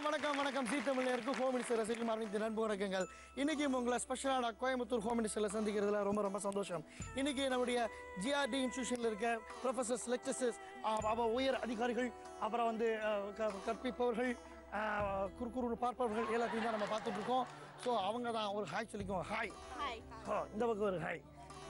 வணக்கம் ஜீ தமிழருக்கு home minister ரசிக்கும் அரவிந்த் நண்பு வணக்கங்கள். இன்னைக்கு உங்களை ஸ்பெஷலான கோயம்புத்தூர் ஹோம் மினிஸ்டரில் சந்திக்கிறதுல ரொம்ப சந்தோஷம். இன்னைக்கு நம்முடைய ஜிஆர்டி இன்ஸ்டியூஷனில் இருக்க ப்ரொஃபஸர்ஸ், லெக்சரர்ஸ், உயர் அதிகாரிகள், அப்புறம் வந்து கற்பிப்பவர்கள், குறுக்குறு பார்ப்பவர்கள் எல்லாத்தையும் தான் நம்ம பார்த்துட்டு இருக்கோம். ஸோ அவங்க தான் ஒரு ஹாய் சொல்லிக்குவோம். ஹாய், இந்த பக்கம் ஒரு ஹாய்.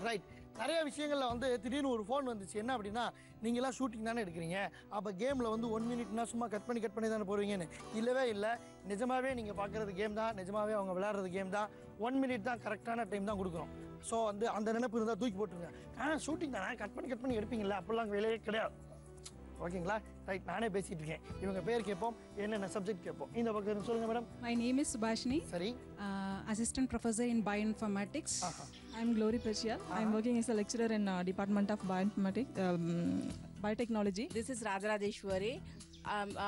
ரைட். நிறைய விஷயங்களில் வந்து திடீர்னு ஒரு ஃபோன் வந்துச்சு. என்ன அப்படின்னா, நீங்களாம் ஷூட்டிங் தானே எடுக்கிறீங்க, அப்போ கேமில் வந்து 1 மினிட்னா சும்மா கட் பண்ணி தானே போடுவீங்கன்னு. இல்லவே இல்லை, நிஜமாகவே நீங்கள் பார்க்குறது கேம் தான், நிஜமாகவே அவங்க விளையாடுறது கேம் தான். 1 மினிட் தான் கரெக்டான டைம் தான் கொடுக்குறோம். ஸோ வந்து அந்த நினைப்பு இருந்தால் தூக்கி போட்டுருங்க. ஷூட்டிங் தானே, கட் பண்ணி எடுப்பீங்களா, அப்படிலாம் வேலையே கிடையாது. ஓகேங்களா? ரைட். நானே பேசிட்டு இருக்கேன். இவங்க பேர் கேட்போம், என்னென்ன சப்ஜெக்ட் கேட்போம். இந்த பக்கம் சொல்லுங்க madam. My name is Subhashini. சரி. Assistant Professor in Bioinformatics. I am Glory Precial. I am working as a lecturer in Department of Bioinformatics, Biotechnology. This is Radharajeshwari.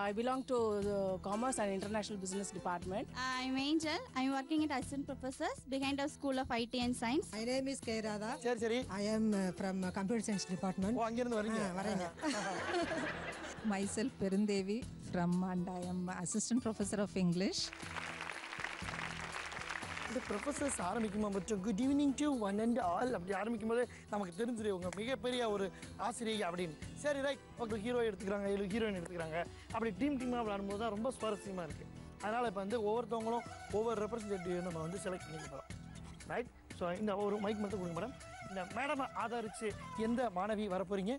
I belong to the Commerce and International Business Department. I'm Angel. I'm working at Assistant Professors behind our School of IT and Science. My name is K. Radha. சரி. I am from Computer Science Department. ஓ, அங்கிருந்து வரீங்க. Myself Perundevi from, and I am Assistant Professor of English. இந்த professors ஆரம்பிக்கும் போது good evening to one and all அப்படி ஆரம்பிக்கும் போது நமக்கு தெரிஞ்சிடும் இவங்க மிகப்பெரிய ஒரு ஆசிரியை அப்படின்னு. சரி, ரைட். ஒரு ஹீரோ எடுத்துக்கிறாங்க, ஹீரோயின் எடுத்துக்கிறாங்க. அப்படி டீமாக விளையாடும்போது தான் ரொம்ப சுவாரஸ்யமாக இருக்குது. அதனால் இப்போ வந்து ஒவ்வொருத்தவங்களும் ஒவ்வொரு ரெப்ரஸன்டேட்டிவ் நம்ம வந்து செலக்ட் பண்ணிக்க போகிறோம். ரைட். ஸோ இந்த ஒரு மைக் மட்டும் கொடுங்க மேடம். இந்த மேடம் ஆதரிச்சு எந்த மாணவி வர போகிறீங்க?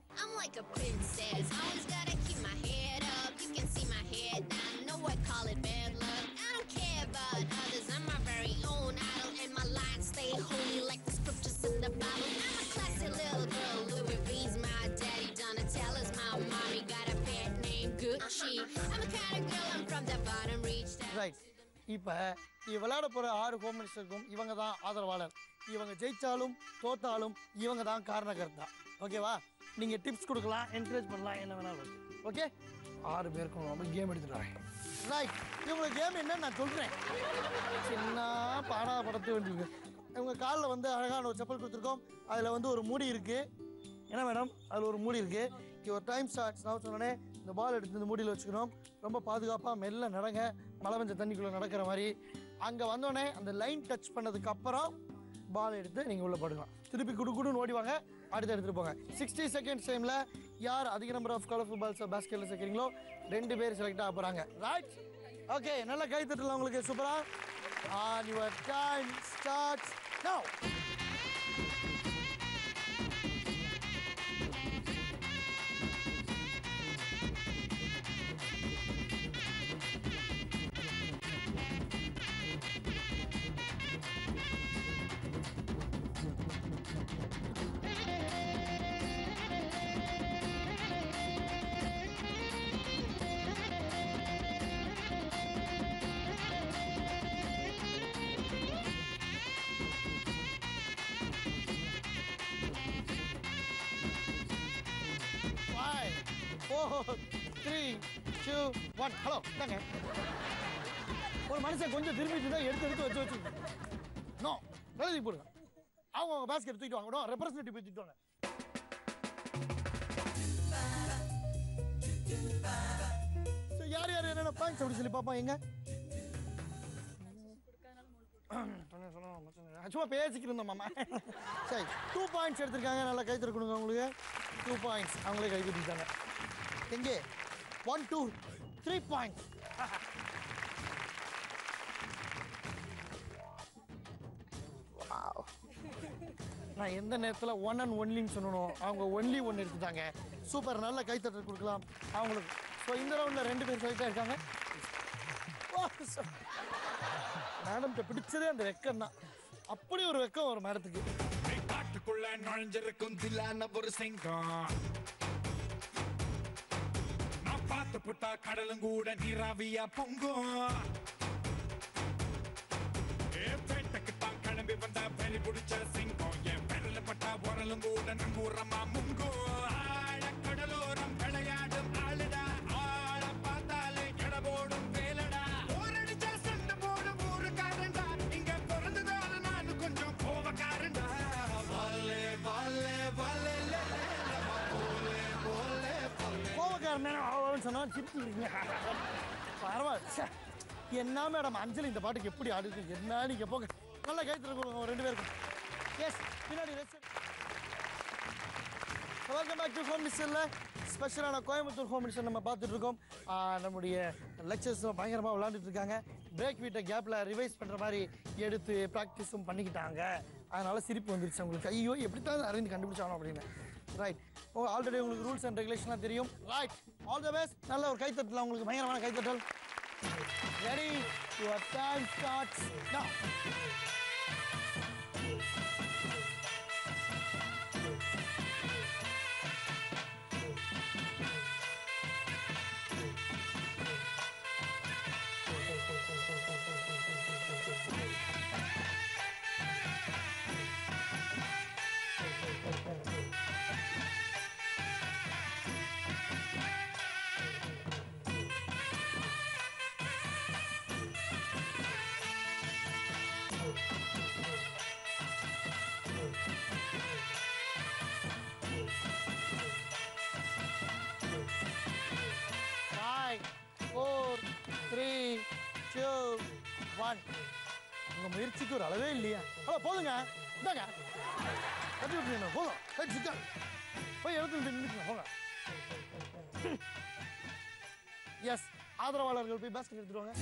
Stay holy like the scriptures in the Bible. I'm a classy little girl. Louis V's my daddy. Donatella's my mommy. Got a pet named Gucci. I'm a kind of girl. I'm from the bottom reach. Right. இப்போ விளையாட போகிற 6 home மினிஸ்டருக்கும் இவங்க தான் ஆதரவாளர். இவங்க ஜெயிச்சாலும் தோத்தாலும் இவங்க தான் காரணகர்த்தா. ஓகேவா? நீங்கள் டிப்ஸ் கொடுக்கலாம், என்கரேஜ் பண்ணலாம், என்ன வேணாலும். ஓகே? 6 பேருக்கும் நம்ம கேம் எடுத்துடுறாங்க. ரைட். இவங்களுக்கு கேம் என்னன்னு நான் சொல்கிறேன். சின்ன படத்து வேண்டியிருக்கு. இவங்க காலில் வந்து அழகான ஒரு செப்பல் கொடுத்துருக்கோம். அதில் வந்து ஒரு மூடி இருக்குது. என்ன மேடம்? அதில் ஒரு மூடி இருக்குது. ஒரு டைம் ஸ்டார்ட்ஸ் நான் சொன்னோடனே இந்த பால் எடுத்து இந்த மூடியில் வச்சுக்கணும். ரொம்ப பாதுகாப்பாக மெல்ல நடங்க, மழை பெஞ்ச தண்ணிக்குள்ளே நடக்கிற மாதிரி. அங்கே வந்தோடனே அந்த லைன் டச் பண்ணதுக்கு அப்புறம் பால் எடுத்து நீங்கள் உள்ளே போடுக்கலாம். திருப்பி குடுன்னு ஓடிவாங்க, அடுத்து எடுத்துகிட்டு போங்க. 60 செகண்ட்ஸ் டைமில் யார் அதிக நம்பர் ஆஃப் கலர்ஃபுல் பால்ஸை பேஸ்கெட்டில் சேர்க்குறீங்களோ 2 பேர் செலக்ட் ஆக போகிறாங்க. ரைட். ஓகே, நல்லா கை தட்டலாம் உங்களுக்கு. சூப்பராக. And your time starts now. Five, 4, 3, 2, 1. Hello, இந்தாங்க. ஒரு மனுஷன் கொஞ்சம் திரும்பிட்டு தான் எடுத்து வச்சு நோ எழுதி போடுங்க. அவங்க பேஸ்கெட் தூக்கிட்டு வாங்க. ரெப்ரஸன்டேட்டிவ் போய் தூக்கிட்டு வாங்க. யார் என்னென்ன பாயிண்ட்ஸ் அப்படி சொல்லி பார்ப்போம். எங்க சும்மா பேசிக்கிட்டு இருந்தோம் மாமா. சரி, 2 பாயிண்ட்ஸ் எடுத்திருக்காங்க. நல்லா கை தரக்கணுங்க உங்களுக்கு. 2 பாயிண்ட்ஸ் அவங்களே கை தட்டிட்டாங்க. எங்கே 1, 2, 3 பாயிண்ட்ஸ். நான் எந்த நேரத்தில் 1 and onlyன்னு சொல்லணும், அவங்க ஒன்லி 1 எடுத்துட்டாங்க. சூப்பர், நல்ல கை தட்டல் கொடுக்கலாம் அவங்களுக்கு. ஸோ இந்த ரவுண்டில் 2 பேர் செலக்ட் ஆகிருக்காங்க. மேடம்கிட்ட பிடிச்சதே அந்த வெக்கம் தான். அப்படி ஒரு வெக்கம் ஒரு மேடத்துக்கு. காட்டுக்குள்ள நுழைஞ்சிருக்கும் தில்லான ஒரு சிங்கம். நான் பார்த்து புட்டா கடலும் கூட நீராவியா பொங்கும். பேட்டைக்கு தான் கிளம்பி வந்த பெரி பிடிச்ச சிங்கம். என் பெரல பட்டா உரலும் கூட நங்கூரமா முங்கும். ஆழக்கடலோரம் விளையாடும் ஆளுடா. ஆழ பார்த்தாலே கடபோடும் வேலடா. ஓரடிச்ச சண்டை போடும் ஊருக்காரண்டா. இங்க பிறந்ததால நானு கொஞ்சம் கோவக்காரண்டா. கோவக்காரன் சொன்னா சிரிச்சு பரவாயில்ல. என்ன மேடம் அஞ்சலி இந்த பாட்டுக்கு எப்படி ஆடுது என்ன நீங்க போங்க நல்லா கைத்துருக்கோம் 2 பேருக்கும் எஸ் பின்னாடி வெல்கம் பேக் டு ஹோம் மினிஸ்டர்ல ஸ்பெஷலான கோயம்புத்தூர் ஹோம் மினிஸ்டர் நம்ம பார்த்துட்டு இருக்கோம் நம்முடைய லெக்சர்ஸ் பயங்கரமாக விளையாண்டுட்டு இருக்காங்க பிரேக் விட்ட கேப்பில் ரிவைஸ் பண்ணுற மாதிரி எடுத்து ப்ராக்டிஸும் பண்ணிக்கிட்டாங்க அதனால சிரிப்பு வந்துருச்சு உங்களுக்கு ஐயோ எப்படி தான் அறிந்து கண்டுபிடிச்சானோ அப்படின்னு ரைட் ஆல்ரெடி உங்களுக்கு ரூல்ஸ் அண்ட் ரெகுலேஷன்லாம் தெரியும் ரைட் ஆல் தி பெஸ்ட் நல்ல ஒரு கைத்தட்டல் உங்களுக்கு பயங்கரமான கைத்தட்டல் ரெடி யுவர் டைம் ஸ்டார்ட்ஸ் நவ உங்க முயற்சிக்கு ஒரு அளவே இல்லையா ஹலோ போதுங்க இந்தாங்க கட்டி விட்டுருங்க போதும் கட்டிச்சுக்கா போய் எடுத்து நின்றுங்க போங்க எஸ் ஆதரவாளர்கள் போய் பேஸ்கெட் எடுத்துருவாங்க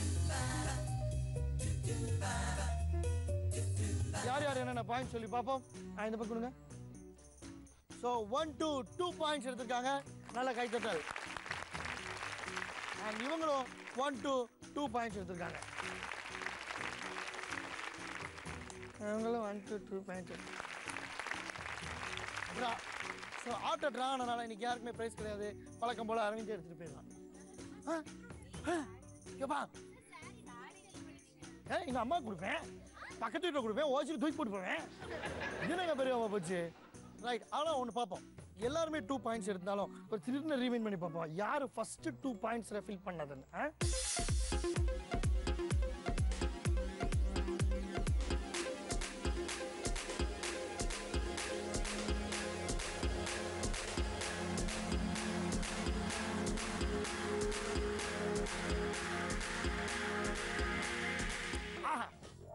யார் யார் என்னென்ன பாயிண்ட் சொல்லி பார்ப்போம் இந்த பக்கம் கொடுங்க ஸோ 1 to 2 பாயிண்ட்ஸ் எடுத்திருக்காங்க நல்ல கைத்தட்டல் அண்ட் இவங்களும் 1 to 2 பாயிண்ட்ஸ் எடுத்திருக்காங்க அவங்களும் 1 to 2 point so auto draw ஆனதுனால இன்னைக்கு யாருக்குமே ப்ரைஸ் கிடையாது பழக்கம் போல் அரவிந்தே எடுத்துகிட்டு போயிடலாம் கேப்பா எங்கள் அம்மா கொடுப்பேன் பக்கத்து வீட்டில் கொடுப்பேன் ஓசிக்கு தூக்கி போட்டு போவேன் இதுனாங்க பெரியவா போச்சு ரைட் ஆனால் ஒன்று பார்ப்போம் எல்லாருமே 2 பாயிண்ட்ஸ் எடுத்தாலும் ஒரு திரும்ப ரீவைண்ட் பண்ணி பார்ப்போம் யார் ஃபஸ்ட்டு 2 பாயிண்ட்ஸில் ஃபில் பண்ணதுன்னு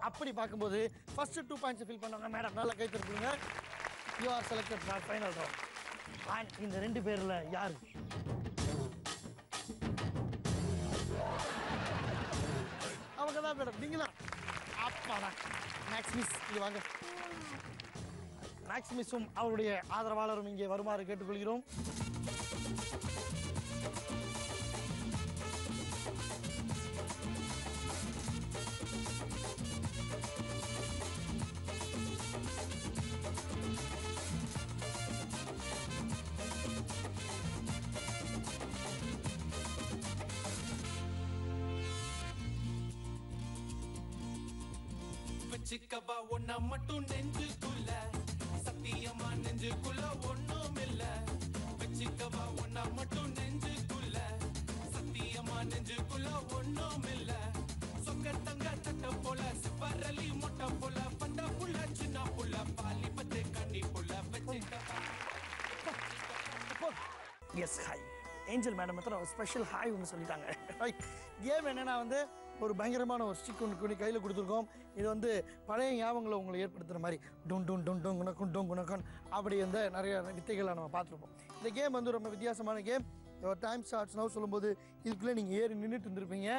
அப்படி பார்க்கும்போது ஃபர்ஸ்ட் 2 பாயிண்ட்ஸ் ஃபில் பண்ணவங்க மேடம் நல்லா கை தட்டுங்க you are selected for final round and இந்த 2 பேர்ல யாரு அவங்க தான் மேடம் நீங்களா அப்பாடா மேக்ஸிமிஸ் இங்கே வாங்க மேக்ஸிமிஸும் அவருடைய ஆதரவாளரும் இங்கே வருமாறு கேட்டுக்கொள்கிறோம் சிக்கவா ஒன்னா மட்டும் நெஞ்சுக்குள்ள சத்தியமா நெஞ்சுக்குள்ள ஒண்ணும் இல்ல வச்சிக்கவா ஒன்னா மட்டும் நெஞ்சுக்குள்ள சத்தியமா நெஞ்சுக்குள்ள ஒண்ணும் இல்ல சொக்க தங்க தட்ட போல சிப்பரலி மொட்டை போல பண்ட புள்ள சின்ன புள்ள பாலி பத்து கண்ணி புள்ள வச்சிக்கவா எஸ் ஹாய் ஏஞ்சல் மேடம் மாத்திரம் ஸ்பெஷல் ஹாய் ஒன்று சொல்லிட்டாங்க கேம் என்னன்னா வந்து ஒரு பயங்கரமான ஒரு ஸ்டிக் ஒன்று கையில் கொடுத்துருக்கோம் இது வந்து பழைய ஞாபகங்களை உங்களை ஏற்படுத்துகிற மாதிரி டும் டும் டும் டும் குணக்கும் டும் குணக்கன் அப்படி வந்து நிறைய வித்தைகளை நம்ம பார்த்துருப்போம் இந்த கேம் வந்து ரொம்ப வித்தியாசமான கேம் டைம் ஸ்டார்ட்ஸ் நவ் சொல்லும்போது இதுக்குள்ளே நீங்கள் ஏறி நின்றுட்டு இருந்திருப்பீங்க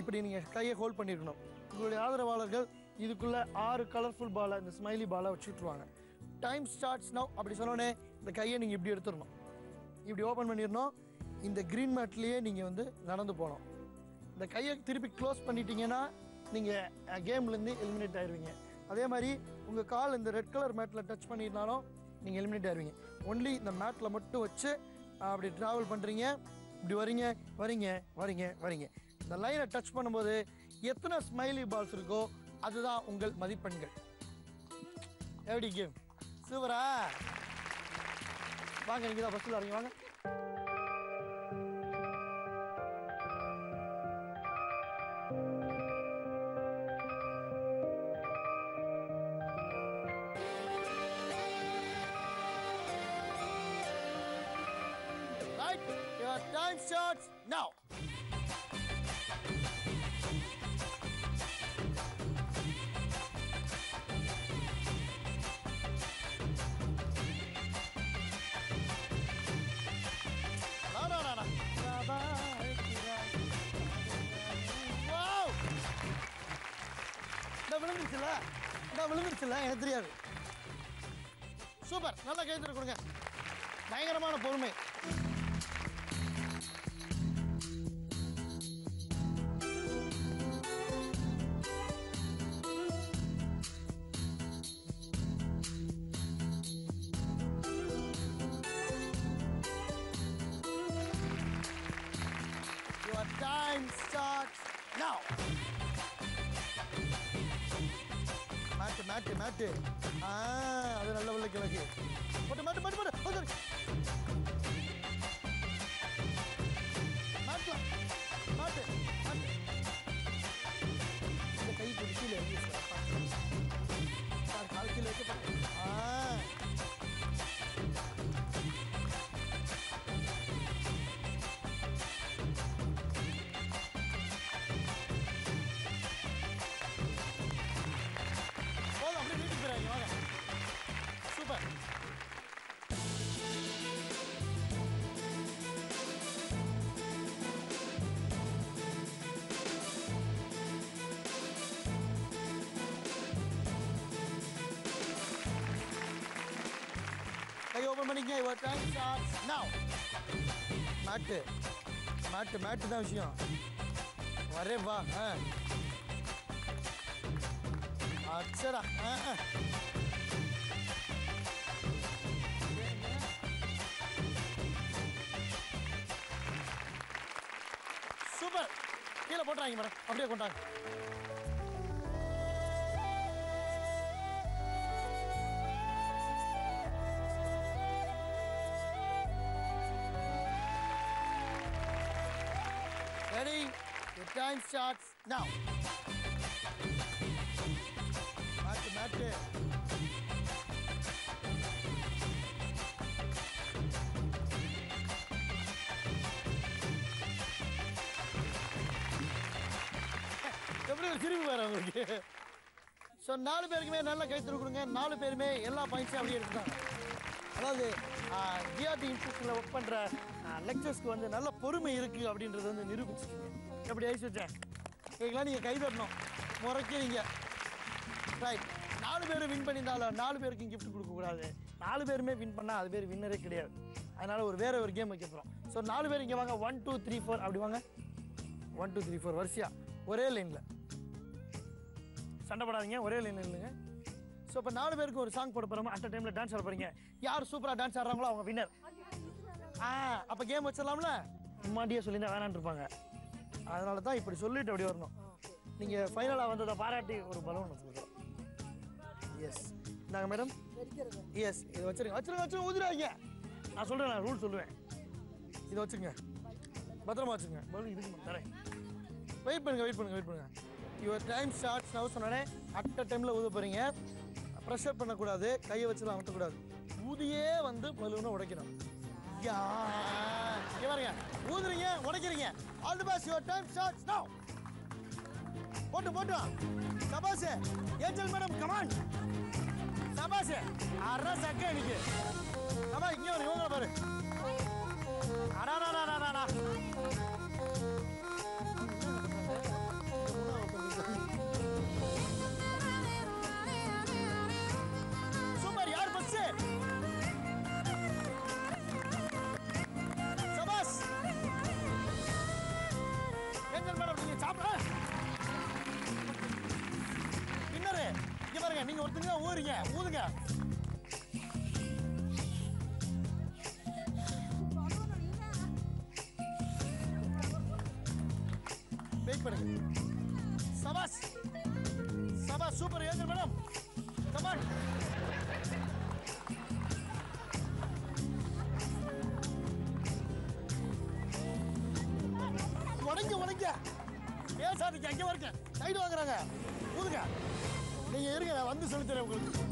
இப்படி நீங்கள் கையை ஹோல்ட் பண்ணியிருக்கணும் உங்களுடைய ஆதரவாளர்கள் இதுக்குள்ளே 6 கலர்ஃபுல் பாலை இந்த ஸ்மைலி பாலை வச்சுட்ருவாங்க டைம் ஸ்டார்ட்ஸ் நவ் அப்படி சொன்னோடனே இந்த கையை நீங்கள் இப்படி எடுத்துடணும் இப்படி ஓப்பன் பண்ணிடணும் இந்த க்ரீன் மேட்லேயே நீங்கள் வந்து நடந்து போகணும் இந்த கையை திருப்பி க்ளோஸ் பண்ணிட்டீங்கன்னா நீங்கள் கேம்லேருந்து எலிமினேட் ஆயிடுவீங்க அதே மாதிரி உங்கள் கால் இந்த ரெட் கலர் மேட்டில் டச் பண்ணியிருந்தாலும் நீங்கள் எலிமினேட் ஆயிடுவீங்க ஒன்லி இந்த மேட்டில் மட்டும் வச்சு அப்படி ட்ராவல் பண்ணுறீங்க இப்படி வரீங்க வரீங்க வரீங்க வரீங்க இந்த லைனை டச் பண்ணும்போது எத்தனை ஸ்மைலி பால்ஸ் இருக்கோ அதுதான் உங்கள் மதிப்பெண்கள் எப்படி கேம் சூப்பரா வாங்க நீங்கள் தான் பஸ்ஸில் வரீங்க வாங்க Right, your time starts now. விழுந்துருச்சுல இதான் விழுந்துருச்சுல எனக்கு தெரியாது சூப்பர் நல்லா கை தட்டி கொடுங்க பயங்கரமான பொறுமை Your time starts now. மேட்டு அது நல்ல உள்ள கிழக்கு போட்டு மாட்டு மாட்டுல மாட்டு இந்த கை பிடிச்சி கால் கீழே வைக்க Super. Hey, open money game. Your time starts now. Matte தான் விஷயம். வரே வா. அச்சடா. சூப்பர் கீழே போட்டுறாங்க மேடம் அப்படியே கொண்டாங்க Ready? Your time starts now. Matte. எப்படி திரும்பி வர உங்களுக்கு ஸோ 4 பேருக்குமே நல்ல கைத்தறி கொடுங்க 4 பேருமே எல்லா பாயிண்ட்ஸையும் அப்படியே எடுத்துட்டாங்க அதாவது டிஆர்டி இன்ஸ்டியூஷனில் ஒர்க் பண்ணுற லெக்சர்ஸ்க்கு வந்து நல்ல பொறுமை இருக்குது அப்படின்றது வந்து நிரூபிச்சுக்கோங்க எப்படி ஐஸ் வச்சேன் இதுக்கெல்லாம் நீங்கள் கைதட்டணும் முறைக்கிறீங்க ரைட் 4 பேர் வின் பண்ணியிருந்தாலும் 4 பேருக்கு கிஃப்ட் கொடுக்கக்கூடாது 4 பேருமே வின் பண்ணால் அது பேர் வின்னரே கிடையாது அதனால் வேற ஒரு கேம் வைக்க போகிறோம் ஸோ 4 பேர் இங்கே வாங்க 1 2 3 4 அப்படி வாங்க 1 2 3 4 வரிசையா ஒரே லைனில் சண்டை போடாதீங்க ஒரே லைனில் இல்லைங்க ஸோ இப்போ 4 பேருக்கு ஒரு சாங் போட போகிறோம் அட் டைமில் டான்ஸ் ஆட போகிறீங்க யார் சூப்பராக டான்ஸ் ஆடுறாங்களோ அவங்க வின்னர் அப்போ கேம் வச்சிடலாம்ல முன்னாடியே சொல்லியிருந்தா வேணான்னு இருப்பாங்க அதனால தான் இப்படி சொல்லிட்டு அப்படி வரணும் நீங்கள் ஃபைனலாக வந்ததை பாராட்டி ஒரு பலூன் வச்சுருக்கோம் எஸ் நாங்கள் மேடம் எஸ் இதை வச்சுருங்க ஊதுறாங்க நான் சொல்கிறேன் நான் ரூல் சொல்லுவேன் இதை வச்சுருங்க பத்திரமா வச்சுருங்க பலூன் இதுக்கு தரேன் வெயிட் பண்ணுங்க யுவர் டைம் ஸ்டார்ட்ஸ் நவ் சொன்னோடனே அட் டைமில் ஊத போகிறீங்க ப்ரெஷர் பண்ணக்கூடாது கையை வச்சுலாம் அமர்த்தக்கூடாது ஊதியே வந்து பலூனை உடைக்கணும் இங்கே பாருங்க ஊதுறீங்க உடைக்கிறீங்க all the best your time starts now போட்டு சபாஸ் ஏஞ்சல் மேடம் கமான் சபாஸ் அரை சக்க எனக்கு சபா இங்கே வரும் இவங்க பாரு அடாடா சூப்பர் யார் ஃபர்ஸ்ட் சபாஸ் ஏஞ்சல் மேடம் நீங்க சாப்பிட இன்னொரு இங்க பாருங்க நீங்க ஒருத்தங்க ஊதுங்க வெயிட் பண்ணுங்க சபாஸ் சூப்பர் ஏஞ்சல் மேடம் கமான் உடைங்க பேசாதீங்க அங்கே வருங்க சைடு வாங்குறாங்க ஊதுங்க நீங்க இருங்க நான் வந்து சொல்லித்தரேன் உங்களுக்கு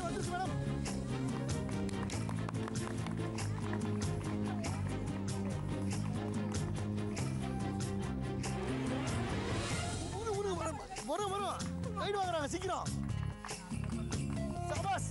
வந்துருச்சு மேடம் வரும் சைடு வாங்குறாங்க சீக்கிரம் சபாஸ்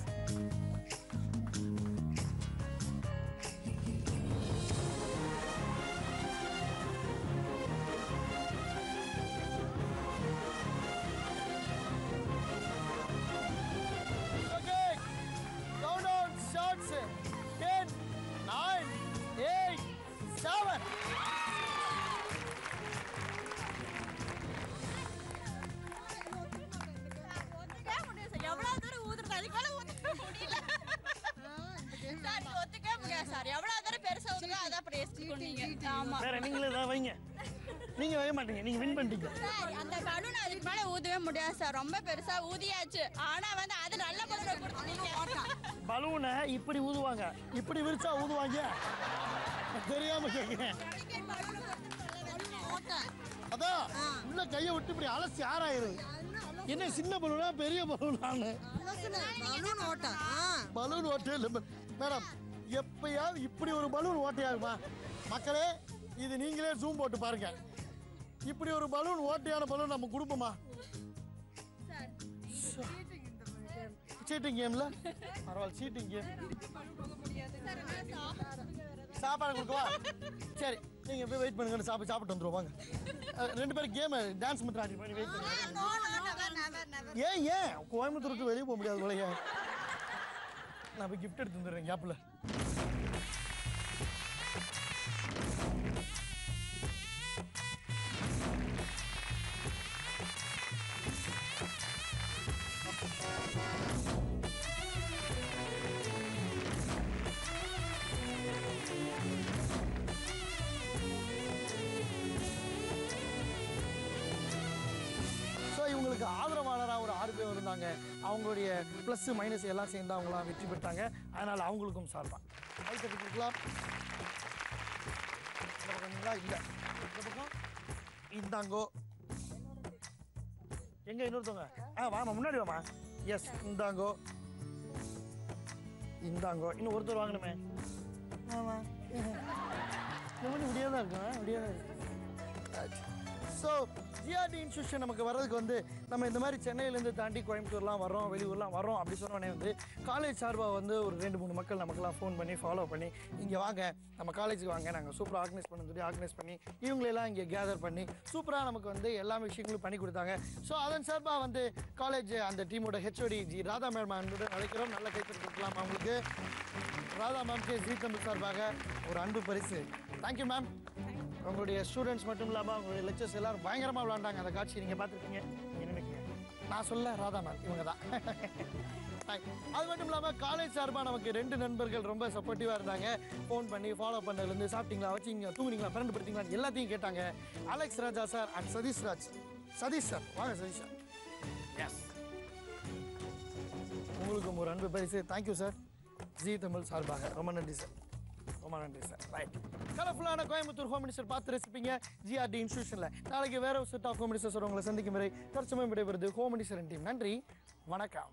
அதான் பிரைஸ் கொடுத்தீங்க. ஆமா வேற நீங்களே தான் வைங்க. நீங்க வைக்க மாட்டீங்க, நீங்க வின் பண்ணிட்டீங்க. சார் அந்த பலூன் அதுக்கு மேல ஊதவே முடியாது சார், ரொம்ப பெருசா ஊதியாச்சு. ஆனா வந்து அது நல்ல பலூன் கொடுத்தீங்க. பலூனை இப்படி ஊதுவாங்க, இப்படி விரிச்சா ஊதுவாங்க. தெரியாம கேட்கிறேன். அதான் உள்ள கையை விட்டு இப்படி அலசி ஆராயிரு. என்ன சின்ன பலூனா பெரிய பலூனான்னு பலூன் ஓட்டே இல்லை மேடம். எப்பயாவது இப்படி ஒரு பலூன் ஓட்டையாகுமா மக்களே? இது நீங்களே ஜூம் போட்டு பாருங்க. இப்படி ஒரு பலூன் ஓட்டையான பலூன் நம்ம கொடுப்போமா? சீட்டிங் கேம்ல பரவாயில்ல, சீட்டிங் கேம். சாப்பாடு கொடுக்கவா? சரி நீங்க போய் வெயிட் பண்ணுங்க, சாப்பிட்டு வந்துருவோம் வாங்க. 2 பேரும் கேம் டான்ஸ் மட்டும் ஆடி பண்ணி வெயிட் பண்ணுங்க. ஏன் கோயம்புத்தூருக்கு வெளியே போக முடியாது போலயே. நான் போய் கிஃப்ட் எடுத்து வந்துடுறேன் கேப்ல. இவங்களுக்கு ஆதரவாளராக ஒரு 6 பேர் இருந்தாங்க. அவங்களுடைய ப்ளஸ் மைனஸ் எல்லாம் சேர்ந்து அவங்களாம் வெற்றி பெற்றாங்க. அதனால் அவங்களுக்கும் சார்பாக கை தட்டி கொடுக்கலாம். இல்லை இந்த பக்கம் இந்தாங்கோ. எங்கே இன்னொருத்தவங்க? வாமா முன்னாடி வாமா. எஸ் இந்தாங்கோ இன்னும் ஒருத்தர் வாங்கணுமே. ஆமாம் இந்த மாதிரி இப்படியே தான் இருக்கும், இப்படியே தான் இருக்கு. ஸோ ஜிஆர்டி இன்ஸ்டியூஷன் நமக்கு வர்றதுக்கு வந்து நம்ம இந்த மாதிரி சென்னையிலேருந்து தாண்டி கோயம்புத்தூர்லாம் வரோம், வெளியூர்லாம் வரோம் அப்படி சொன்னோடனே வந்து காலேஜ் சார்பாக வந்து ஒரு 2-3 மக்கள் நமக்குலாம் ஃபோன் பண்ணி ஃபாலோ பண்ணி இங்கே வாங்க, நம்ம காலேஜுக்கு வாங்க, நாங்கள் சூப்பராக ஆர்கனைஸ் பண்ணி இவங்களெல்லாம் இங்கே கேதர் பண்ணி சூப்பராக நமக்கு வந்து எல்லா விஷயங்களும் பண்ணி கொடுத்தாங்க. ஸோ அதன் சார்பாக வந்து காலேஜ் அந்த டீமோட ஹெச்ஓடி ஜி ராதா மேம் அழைக்கிறோம். நல்ல கைத்தறி கொடுக்கலாம் அவங்களுக்கு. ராதா மேம்க்கு ஜி தமிழ் சார்பாக ஒரு அன்பு பரிசு. Thank you ma'am. உங்களுடைய ஸ்டூடெண்ட்ஸ் மட்டும் இல்லாமல் உங்களுடைய லெக்சர்ஸ் எல்லாரும் பயங்கரமாக விளாண்டாங்க. அந்த காட்சி நீங்கள் பார்த்துருக்கீங்க. நினைக்கிறீங்க நான் சொல்ல ராதா மேம் இவங்க தான். அது மட்டும் இல்லாமல் காலேஜ் சார்பாக நமக்கு 2 நண்பர்கள் ரொம்ப சப்போர்ட்டிவாக இருந்தாங்க. ஃபோன் பண்ணி ஃபாலோ பண்ணதுலேருந்து சாப்பிட்டீங்களா, வச்சிங்க, தூங்குனீங்களா, ஃப்ரெண்ட் படுத்தீங்களா எல்லாத்தையும் கேட்டாங்க. Alex Raja sir and Sathish sir வாங்க சதீஷ் சார். எஸ் உங்களுக்கும் ஒரு அன்பு பரிசு. Thank you sir. ஜி தமிழ் சார்பாக ரொம்ப நன்றி சார். ரைட். கலர்ஃபுல்லான கோயம்புத்தூர் ஹோம் மினிஸ்டர் பார்த்து ரசிப்பீங்க ஜிஆர்டி இன்ஸ்டியூஷனில். நாளைக்கு வேற ஒரு செட் ஆஃப் ஹோம் மினிஸ்டர்ஸ் உங்களை சந்திக்கும் வரை தற்சமயம் விடைபெறுது ஹோம் மினிஸ்டர் டீம். நன்றி, வணக்கம்.